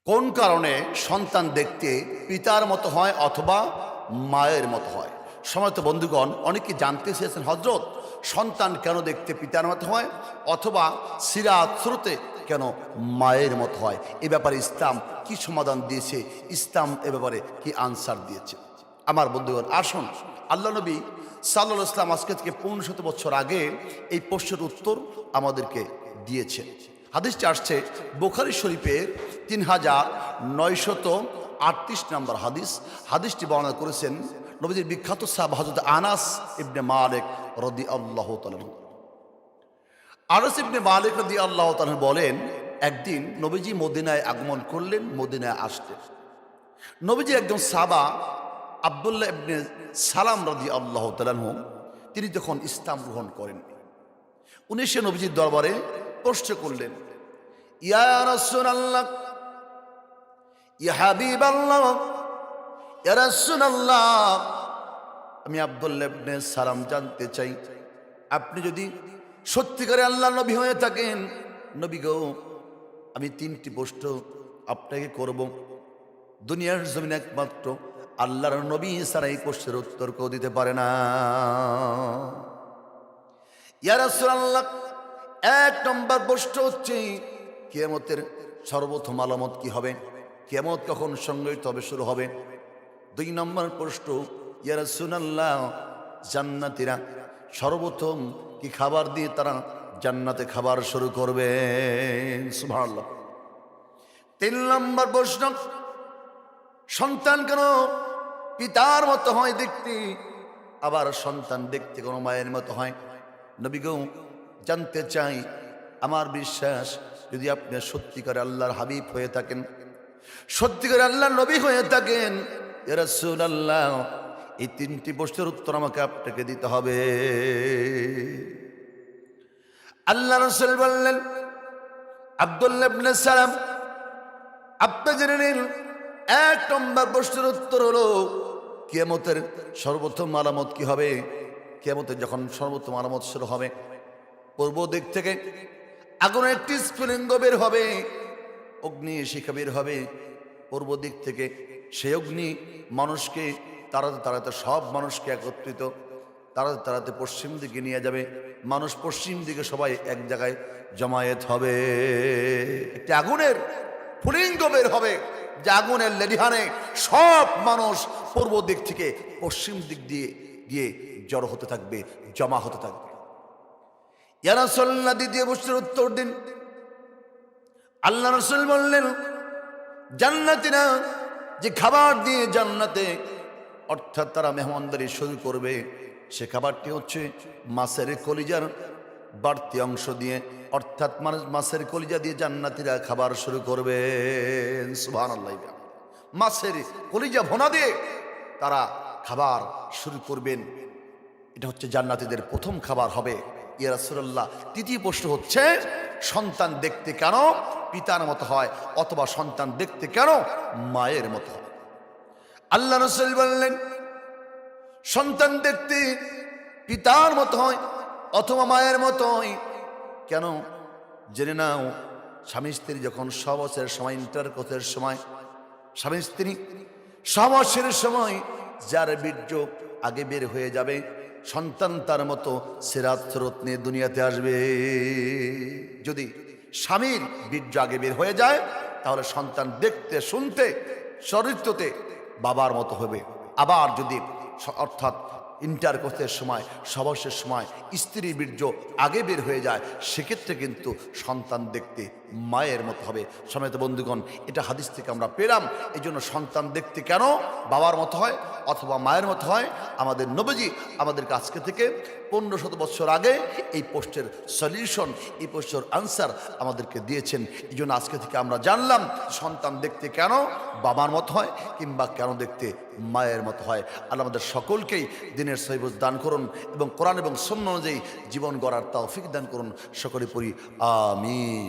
কোন কারণে সন্তান দেখতে পিতার মতো হয় অথবা মায়ের মতো হয়? সময়ত বন্ধুগণ, অনেকে জানতে চেয়েছেন, হযরত সন্তান কেন দেখতে পিতার মতো হয় অথবা সিরাত স্রোতে কেন মায়ের মতো হয়? এ ব্যাপারে ইসলাম কি সমাধান দিয়েছে, ইসলাম এ ব্যাপারে কি আনসার দিয়েছে? আমার বন্ধুগণ, আসুন, আল্লাহ নবী সাল্লাল্লাহু আলাইহি ওয়াসাল্লাম আজকে থেকে 1500 বছর আগে এই প্রশ্নের উত্তর আমাদেরকে দিয়েছে। হাদিসটি আসছে বুখারী শরীফের 3938 নম্বর হাদিস। হাদিসটি বর্ণনা করেছেন নবীজির বিখ্যাত সাহাবা হযরত আনাস ইবনে মালিক রাদিয়াল্লাহু তাআলা। আনাস ইবনে মালিক রাদিয়াল্লাহু তাআলা বলেন, একদিন নবীজি মদিনায় আগমন করলেন। মদিনায় আসলেন, নবীজির একজন সাহাবা আব্দুল্লাহ ইবনে সালাম রাদিয়াল্লাহু তাআলা তিনি যখন ইসলাম গ্রহণ করেন, উনি সে নবীজির দরবারে প্রশ্ন করলেন, ইয়া রাসূলুল্লাহ, ইয়া হাবিবাল্লাহ, ইয়া রাসূলুল্লাহ, আমি আব্দুল্লাহ ইবনে সালাম জানতে চাই, আপনি যদি সত্যিকারে আল্লাহর নবী হয়ে থাকেন, নবী গো, আমি 3টি প্রশ্ন আপনাকে করব। দুনিয়ার জমিনে একমাত্র আল্লাহর নবী ছাড়া এই প্রশ্নের উত্তর কেউ দিতে পারে না। ইয়া রাসূলুল্লাহ, 1 নম্বর প্রশ্ন হচ্ছে, কিয়ামতের সর্বপ্রথম আলামত কি হবে? কিয়ামত কখন সংঘটিত হবে, শুরু হবে? 2 নম্বর প্রশ্ন, ইয়া রাসূলুল্লাহ, জান্নাতীরা সর্বপ্রথম কি খাবার দিয়ে তারা জান্নাতে খাবার শুরু করবে? সুবহানাল্লাহ। 3 নম্বর প্রশ্ন, সন্তান কেন পিতার মতো হয় দেখতে, আবার সন্তান দেখতে কোন মায়ের মতো হয়? নবী গো, জানতে চাই, আমার বিশ্বাস যদি আপনি সত্যিকার আল্লাহর হাবিব হয়ে থাকেন, সত্যিকার আল্লাহর নবী হয়ে থাকেন, ইয়া রাসূলুল্লাহ, এই 3টি প্রশ্নের উত্তর আমাকে আপনাকে দিতে হবে। আল্লাহ রাসূল বললেন, আব্দুল্লাহ ইবনে সালাম, আপনি জেনে নিন, 1 নম্বর প্রশ্নের উত্তর হলো কিয়ামতের সর্বপ্রথম আলামত কি হবে? কিয়ামতের যখন সর্বপ্রথম আলামত শুরু হবে, পূর্ব দিক থেকে আগুনের একটি স্ফুলিঙ্গ বের হবে, অগ্নি শিখা বের হবে পূর্ব দিক থেকে। সেই অগ্নি মানুষকে তাড়াতে তাড়াতে, সব মানুষকে একত্রিত তাড়াতে তাড়াতে পশ্চিম দিকে নিয়ে যাবে। মানুষ পশ্চিম দিকে সবাই এক জায়গায় জমায়েত হবে। একটি আগুনের স্ফুলিঙ্গ বের হবে, যে আগুনের লেলিহানে সব মানুষ পূর্ব দিক থেকে পশ্চিম দিক দিয়ে গিয়ে জড়ো হতে থাকবে, জমা হতে থাকবে। ইয়া রাসূলুল্লাহ, দ্বিতীয় প্রশ্নের উত্তর দিন। আল্লাহ রাসূল বললেন, জান্নাতীরা যে খাবার দিয়ে জান্নাতে, অর্থাৎ তারা মেহমানদারি শুরু করবে, সে খাবারটি হচ্ছে মাছের কলিজার বাড়তি অংশ দিয়ে, অর্থাৎ মাছের কলিজা দিয়ে জান্নাতীরা খাবার শুরু করবে। সুবহানাল্লাহ। মাছের কলিজা ভুনা দিয়ে তারা খাবার শুরু করবেন। এটা হচ্ছে জান্নাতীদের প্রথম খাবার হবে। ইয়া রাসূলুল্লাহ, তৃতীয় প্রশ্ন হচ্ছে, সন্তান দেখতে কেন পিতার মতো হয় অথবা সন্তান দেখতে কেন মায়ের মতো হয়? আল্লাহ রাসূল বললেন, সন্তান দেখতে পিতার মতো হয় অথবা মায়ের মতো হয় কেন? জেনে নাও, স্বামী স্ত্রী যখন সহবাসের সময়, ইন্টারকোর্সের সময়, স্বামী স্ত্রী সহবাসের সময় যার বীর্য আগে বের হয়ে যাবে, সন্তান তার মতো সিরাত স্রোত নিয়ে দুনিয়াতে আসবে। যদি স্বামীর বীর্য আগে বের হয়ে যায়, তাহলে সন্তান দেখতে, শুনতে, চরিত্রতে বাবার মতো হবে। আবার যদি অর্থাৎ ইন্টারকোর্সের সময়, সহবাসের সময় স্ত্রীর বীর্য আগে বের হয়ে যায়, সেক্ষেত্রে কিন্তু সন্তান দেখতে মায়ের মতো হবে। সম্মানিত বন্ধুগণ, এটা হাদিস থেকে আমরা পেলাম। এই জন্য সন্তান দেখতে কেন বাবার মতো হয় অথবা মায়ের মতো হয়, আমাদের নবীজি আমাদেরকে আজকে থেকে 1500 বছর আগে এই প্রশ্নের সলিউশন, এই প্রশ্নের আনসার আমাদেরকে দিয়েছেন। এই জন্য আজকে থেকে আমরা জানলাম সন্তান দেখতে কেন বাবার মতো হয় কিংবা কেন দেখতে মায়ের মতো হয়। আল্লাহ আমাদের সকলকেই দিনের সহিহ দান করুন এবং কোরআন এবং সুন্নাহ অনুযায়ী জীবন গড়ার তৌফিক দান করুন। সকলে পড়ি আমিন।